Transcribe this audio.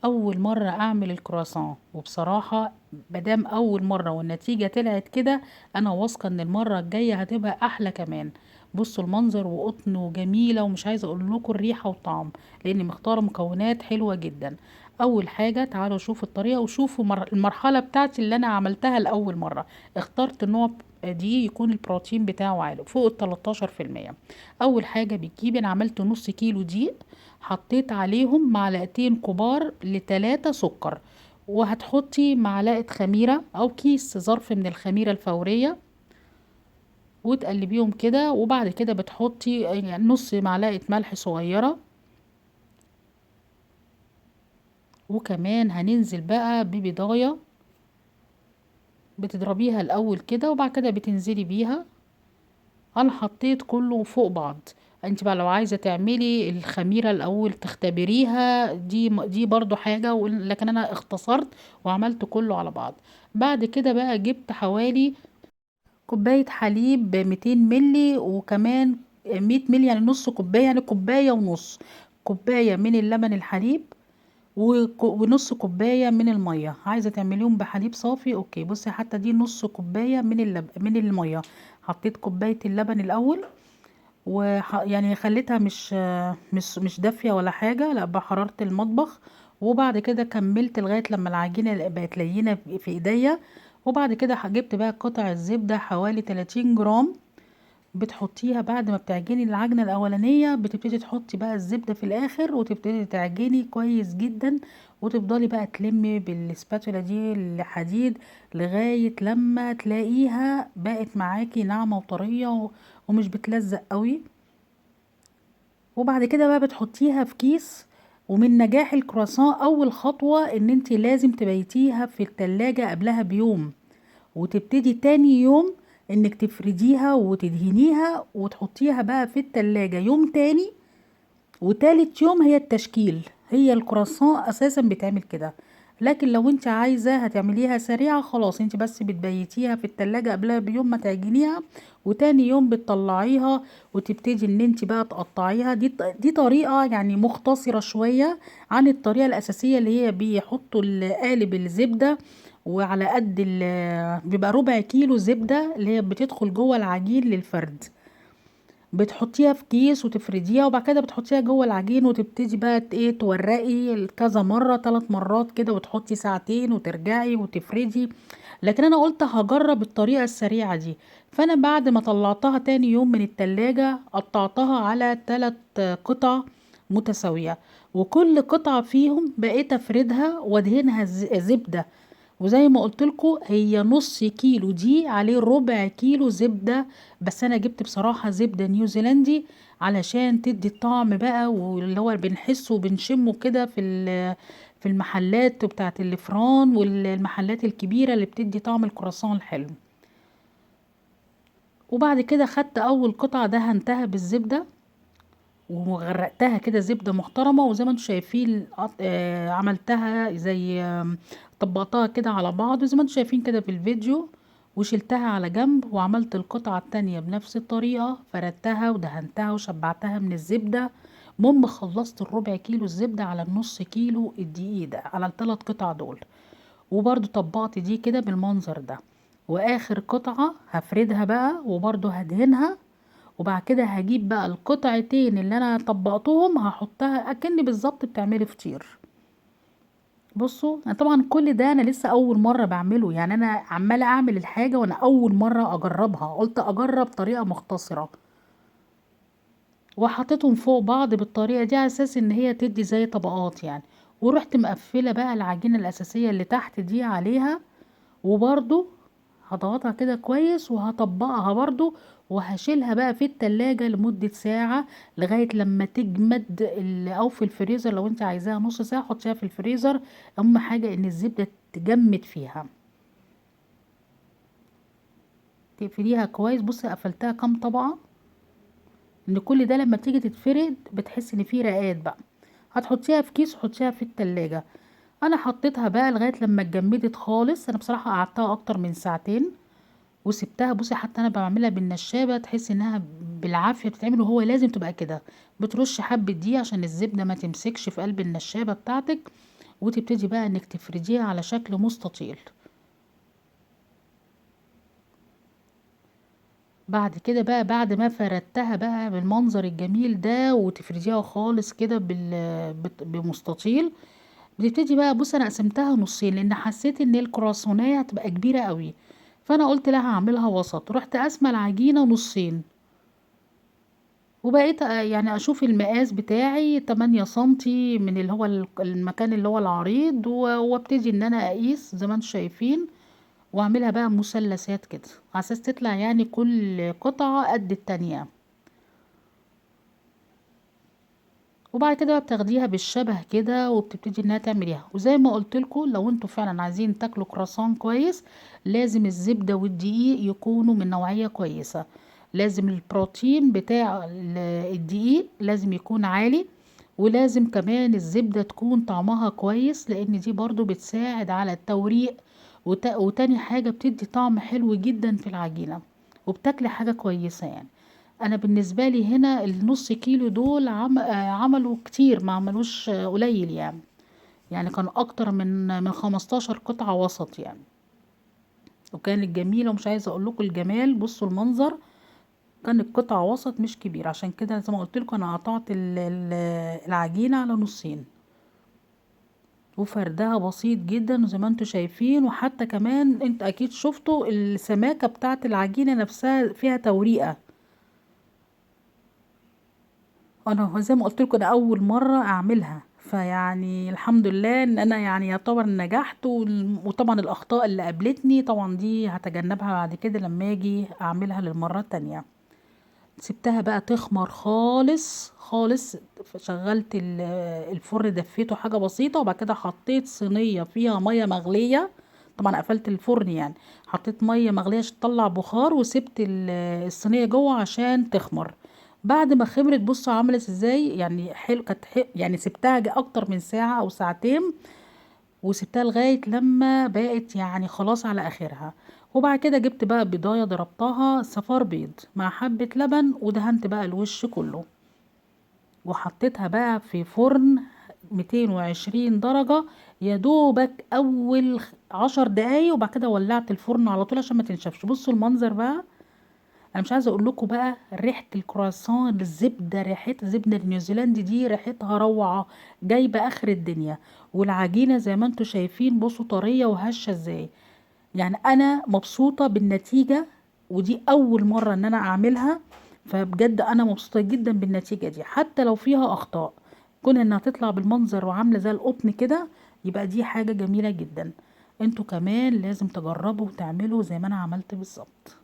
اول مره اعمل الكرواسون، وبصراحه مادام اول مره والنتيجه طلعت كده، انا واثقه ان المره الجايه هتبقى احلى كمان. بصوا المنظر وقطن وجميله، ومش عايزه اقول لكم الريحه والطعم، لاني مختاره مكونات حلوه جدا. اول حاجه تعالوا شوفوا الطريقه وشوفوا المرحله بتاعتي اللي انا عملتها لاول مره. اخترت نوع دي يكون البروتين بتاعه عالي فوق ال 13%. اول حاجه بتجيبي، انا عملت نص كيلو دقيق، حطيت عليهم معلقتين كبار لتلاتة سكر، وهتحطي معلقة خميرة أو كيس ظرف من الخميرة الفورية، وتقلبيهم كده. وبعد كده بتحطي يعني نص معلقة ملح صغيرة، وكمان هننزل بقى ببضاية بتضربيها الأول كده، وبعد كده بتنزلي بيها. انا حطيت كله فوق بعض. انت بقى لو عايزه تعملي الخميره الاول تختبريها، دي برضو حاجه، لكن انا اختصرت وعملت كله على بعض. بعد كده بقى جبت حوالي كوبايه حليب 200 ملي، وكمان 100 ملي، يعني نص كوبايه، يعني كوبايه ونص. كوبايه من اللبن الحليب ونص كوبايه من الميه. عايزه تعمليهم بحليب صافي اوكي. بصي حتى دي نص كوبايه من الميه. حطيت كوبايه اللبن الاول، يعني خليتها مش دافية ولا حاجة، لا بحرارة المطبخ. وبعد كده كملت لغاية لما العجينة بقت لينة في ايديا. وبعد كده جبت بقى قطع الزبدة حوالي 30 جرام، بتحطيها بعد ما بتعجني العجنة الأولانية، بتبتدي تحطي بقى الزبدة في الآخر، وتبتدي تعجني كويس جدا، وتفضلي بقى تلمي بالسباتولا دي الحديد لغاية لما تلاقيها بقت معاكي ناعمة وطرية ومش بتلزق قوي. وبعد كده بقى بتحطيها في كيس. ومن نجاح الكرواسون اول خطوة ان انت لازم تبيتيها في التلاجة قبلها بيوم، وتبتدي تاني يوم انك تفرديها وتدهنيها وتحطيها بقى في التلاجة يوم تاني. وتالت يوم هي التشكيل. هي الكرواسون اساسا بيتعمل كده، لكن لو انت عايزة هتعمليها سريعة خلاص انت بس بتبيتيها في التلاجة قبلها بيوم ما تعجنيها، وتاني يوم بتطلعيها وتبتدي ان انت بقى تقطعيها. دي طريقة يعني مختصرة شوية عن الطريقة الاساسية اللي هي بيحطوا قالب الزبدة، وعلى قد بيبقى ربع كيلو زبدة اللي هي بتدخل جوه العجين للفرد. بتحطيها في كيس وتفرديها، وبعد كده بتحطيها جوه العجين، وتبتدي بقى ايه تورقي كذا مره، 3 مرات كده، وتحطي ساعتين وترجعي وتفردي. لكن انا قلت هجرب الطريقه السريعه دي. فانا بعد ما طلعتها تاني يوم من التلاجة قطعتها على 3 قطع متساويه، وكل قطعه فيهم بقيت افردها وادهنها زبده. وزي ما قلت لكم هي نص كيلو دي عليه ربع كيلو زبدة. بس انا جبت بصراحة زبدة نيوزيلندي علشان تدي الطعم بقى، واللي هو بنحسه وبنشمه كده في المحلات بتاعت الفران والمحلات الكبيرة اللي بتدي طعم الكرواسون الحلو. وبعد كده خدت اول قطعة دهنتها بالزبدة، وغرقتها كده زبدة محترمة، وزي ما انتم شايفين عملتها زي طبقتها كده على بعض زي ما انتم شايفين كده في الفيديو. وشلتها على جنب، وعملت القطعة التانية بنفس الطريقة، فردتها ودهنتها وشبعتها من الزبدة. المهم خلصت الربع كيلو الزبدة على النص كيلو الدقيق ده على ال3 قطع دول. وبرضو طبقت دي كده بالمنظر ده. واخر قطعة هفردها بقى وبرضو هدهنها. وبعد كده هجيب بقى القطعتين اللي انا طبقتهم هحطها اكني بالظبط بتعملي فطير. بصوا انا طبعا كل ده انا لسه اول مره بعمله، يعني انا عماله اعمل الحاجه وانا اول مره اجربها، قلت اجرب طريقه مختصره. وحطيتهم فوق بعض بالطريقه دي على اساس ان هي تدي زي طبقات يعني. ورحت مقفله بقى العجينه الاساسيه اللي تحت دي عليها، وبرضو هضغطها كده كويس وهطبقها برضو. وهشيلها بقى في التلاجة لمدة ساعة لغاية لما تجمد، او في الفريزر لو انت عايزاها نص ساعة حطيها في الفريزر. اهم حاجة ان الزبدة تجمد فيها. تقفليها كويس. بصي قفلتها كام طبقة، ان كل ده لما تيجي تتفرد بتحس ان فيه رقات بقى. هتحطيها في كيس وحطيها في التلاجة. انا حطيتها بقى لغاية لما اتجمدت خالص. انا بصراحة قعدتها اكتر من ساعتين وسبتها. بصي حتى انا بعملها بالنشابه تحس انها بالعافيه بتتعمل، وهو لازم تبقى كده. بترش حبه دي عشان الزبده ما تمسكش في قلب النشابه بتاعتك. وتبتدي بقى انك تفرديها على شكل مستطيل. بعد كده بقى بعد ما فردتها بقى بالمنظر الجميل ده وتفرديها خالص كده بمستطيل، بتبتدي بقى بص انا قسمتها نصين لان حسيت ان الكرواسونية هتبقى كبيرة قوي، فانا قلت لها هعملها وسط، رحت قاسمة العجينة نصين، وبقيت يعني اشوف المقاس بتاعي 8 سنتي من اللي هو المكان اللي هو العريض، وابتدي ان انا اقيس زي ما انتم شايفين، واعملها بقى مثلثات كده على اساس تطلع يعني كل قطعة قد التانية. وبعد كده بقى بتاخديها بالشبه كده وبتبتدي انها تعمليها. وزي ما قلت لكم لو انتوا فعلا عايزين تاكلوا كراسون كويس، لازم الزبدة والدقيق يكونوا من نوعية كويسة، لازم البروتين بتاع الدقيق لازم يكون عالي، ولازم كمان الزبدة تكون طعمها كويس لان دي برضو بتساعد على التوريق، وتاني حاجة بتدي طعم حلو جدا في العجينة، وبتاكلي حاجة كويسة يعني. انا بالنسبه لي هنا النص كيلو دول عملوا كتير، ما عملوش قليل يعني، يعني كان اكتر من 15 قطعه وسط يعني، وكانت جميله ومش عايزه اقول لكم الجمال. بصوا المنظر، كانت قطعه وسط مش كبيره، عشان كده زي ما قلت لكم انا قطعت العجينه على نصين، وفردها بسيط جدا زي ما انتم شايفين. وحتى كمان انت اكيد شفتوا السماكه بتاعت العجينه نفسها فيها توريقه. انا زي ما قلت لكم ده اول مره اعملها، فيعني الحمد لله ان انا يعني يعتبر نجحت، وطبعا الاخطاء اللي قابلتني طبعا دي هتجنبها بعد كده لما اجي اعملها للمره التانية. سبتها بقى تخمر خالص خالص، شغلت الفرن دفيته حاجه بسيطه، وبعد كده حطيت صينيه فيها ميه مغليه، طبعا قفلت الفرن يعني، حطيت ميه مغليه عشان تطلع بخار، وسبت الصينيه جوه عشان تخمر. بعد ما خمرت بصوا عملت ازاي، يعني حلو كانت يعني سبتها اكتر من ساعه او ساعتين، وسبتها لغاية لما بقت يعني خلاص على اخرها. وبعد كده جبت بقى بيضاية ضربتها صفار بيض مع حبة لبن، ودهنت بقى الوش كله، وحطيتها بقى في فرن 220 درجة، يا دوبك اول 10 دقايق، وبعد كده ولعت الفرن على طول عشان ما تنشفش. بصوا المنظر بقى، انا مش عايزه اقول لكم بقى ريحه الكرواسون، الزبده، ريحه الزبده النيوزيلندي دي ريحتها روعه، جايبه اخر الدنيا. والعجينه زي ما انتم شايفين بصوا طريه وهشه ازاي، يعني انا مبسوطه بالنتيجه، ودي اول مره ان انا اعملها، فبجد انا مبسوطه جدا بالنتيجه دي، حتى لو فيها اخطاء، كون انها تطلع بالمنظر وعامله زي القطن كده، يبقى دي حاجه جميله جدا. انتوا كمان لازم تجربوا وتعملوا زي ما انا عملت بالظبط.